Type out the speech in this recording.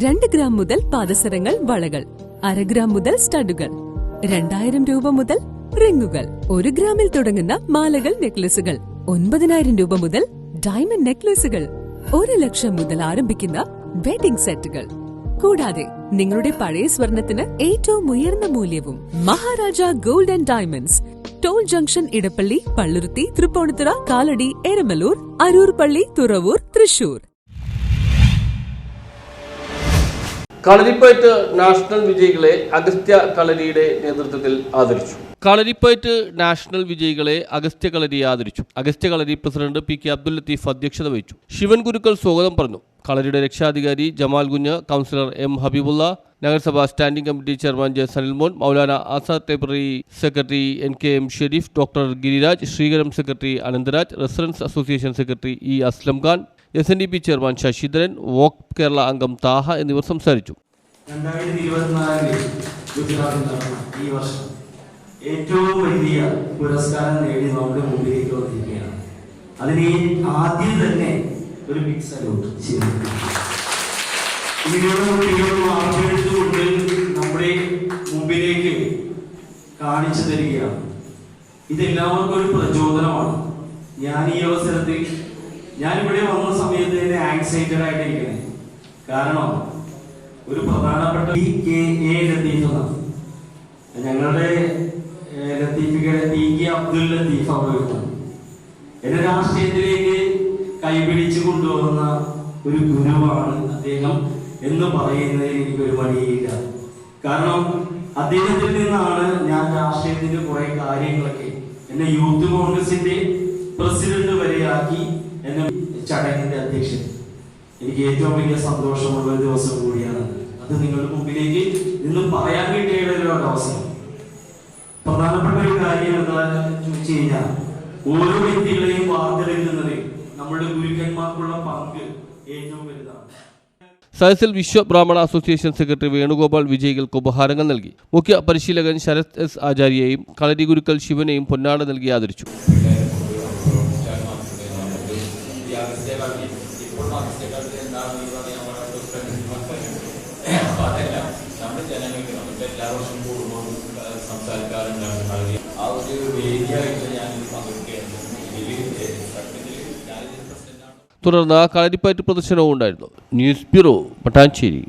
2 gram മുതൽ പാദസരങ്ങൾ, വളകൾ, 1/2 gram മുതൽ സ്റ്റഡുകൾ, 2000 രൂപ മുതൽ റിങ്ങുകൾ, 1 ഗ്രാമിൽ തുടങ്ങുന്ന മാലകൾ, നെക്ലസുകൾ, 9000 രൂപ മുതൽ ഡയമണ്ട് നെക്ലസുകൾ, 1 ലക്ഷം മുതൽ ആരംഭിക്കുന്ന വെഡിംഗ് സെറ്റുകൾ. കൂടാതെ നിങ്ങളുടെ പഴയ സ്വർണത്തിന് ഏറ്റവും ഉയർന്ന മൂല്യവും. Maharaja gold and diamonds, toll junction, Edappally, Palluruthy, Tripunithura, Kalady, Eramalloor, Aroor പള്ളി, തുറവൂർ, തൃശൂർ. കളരിപ്പയറ്റ് നാഷണൽ വിജയികളെ അഗസ്ത്യ കളരിയുടെ നേതൃത്വത്തിൽ ആദരിച്ചു. കളരിപ്പയറ്റ് നാഷണൽ വിജയികളെ അഗസ്ത്യ കളരി ആദരിച്ചു. Agastya Kalari president P K Abdul Latheef അധ്യക്ഷത വഹിച്ചു. ശിവൻ ഗുരുക്കൾ സ്വാഗതം പറഞ്ഞു. കളരിയുടെ രക്ഷാധികാരി ജമാൽ കുഞ്ഞ്, കൗൺസിലർ എം ഹബീബുള്ള, നഗരസഭാ standing committee chairman J Sanilmon, Maulana Azad library secretary NKM Shareef, doctor Giriraj, Sreekaram secretary Anantharaj, residence association secretary E Aslam Khan, SNDP chairman Sasidharan, walk Kerala അംഗം താഹ എന്നിവർ സംസാരിച്ചു. 2024 ഗുജറാത്തിൽ നടന്ന ഈ വർഷം ഏറ്റവും വലിയ പുരസ്കാരം നേടി നമ്മുടെ മുമ്പിലേക്ക് വന്നിരിക്കുകയാണ്. അതിന് ആദ്യം തന്നെ ഒരു ബിഗ് സല്യൂട്ട് വാർത്തെടുത്തുകൊണ്ട് നമ്മുടെ മുമ്പിലേക്ക് കാണിച്ചു തരികയാണ്. ഇതെല്ലാവർക്കും ഒരു പ്രചോദനമാണ്. ഞാൻ ഈ അവസരത്തിൽ ഞാനിവിടെ വന്ന സമയത്ത് തന്നെ ആങ്സൈറ്റഡ് ആയിട്ടിരിക്കുന്നത്. കാരണം ഒരു പ്രധാനപ്പെട്ട ലത്തീഫ്, ഞങ്ങളുടെ ലത്തീഫിയുടെ PK അബ്ദുൽ ലത്തീഫ് അവർ എന്നെ രാഷ്ട്രീയത്തിലേക്ക് കൈപിടിച്ചു കൊണ്ടുവന്ന ഒരു ഗുരുവാണ് അദ്ദേഹം എന്ന് പറയുന്നതിൽ എനിക്കൊരു മടിയില്ല. കാരണം അദ്ദേഹത്തിൽ നിന്നാണ് ഞാൻ രാഷ്ട്രീയത്തിന്റെ കുറെ കാര്യങ്ങളൊക്കെ എന്നെ യൂത്ത് കോൺഗ്രസിന്റെ പ്രസിഡന്റ് വരെയാക്കി, എന്നെ ചടങ്ങിന്റെ അധ്യക്ഷൻ. എനിക്ക് ഏറ്റവും വലിയ സന്തോഷമുള്ള ഒരു ദിവസം കൂടിയാണ് അത്. നിങ്ങളുടെ മുമ്പിലേക്ക് ഇന്നും പറയാൻ കിട്ടിയ ഒരു അവസരം. പ്രധാനപ്പെട്ട ഒരു കാര്യം എന്താണെന്ന് ചോദിച്ചു കഴിഞ്ഞാൽ, ഓരോ വ്യക്തികളെയും വാർത്തെടുക്കുന്നതിൽ നമ്മുടെ ഗുരുക്കന്മാർക്കുള്ള പങ്ക് ഏറ്റവും വലുതാണ്. സദസ്സിൽ വിശ്വ ബ്രാഹ്മണ അസോസിയേഷൻ സെക്രട്ടറി വേണുഗോപാൽ വിജയികൾക്ക് ഉപഹാരങ്ങൾ നൽകി. മുഖ്യ പരിശീലകൻ ശരത് S ആചാര്യയെയും കളരി ഗുരുക്കൾ ശിവനെയും പൊന്നാട നൽകി ആദരിച്ചു. തുടർന്ന് കളരിപ്പയറ്റ് പ്രദർശനവും ഉണ്ടായിരുന്നു. News bureau, Mattancherry.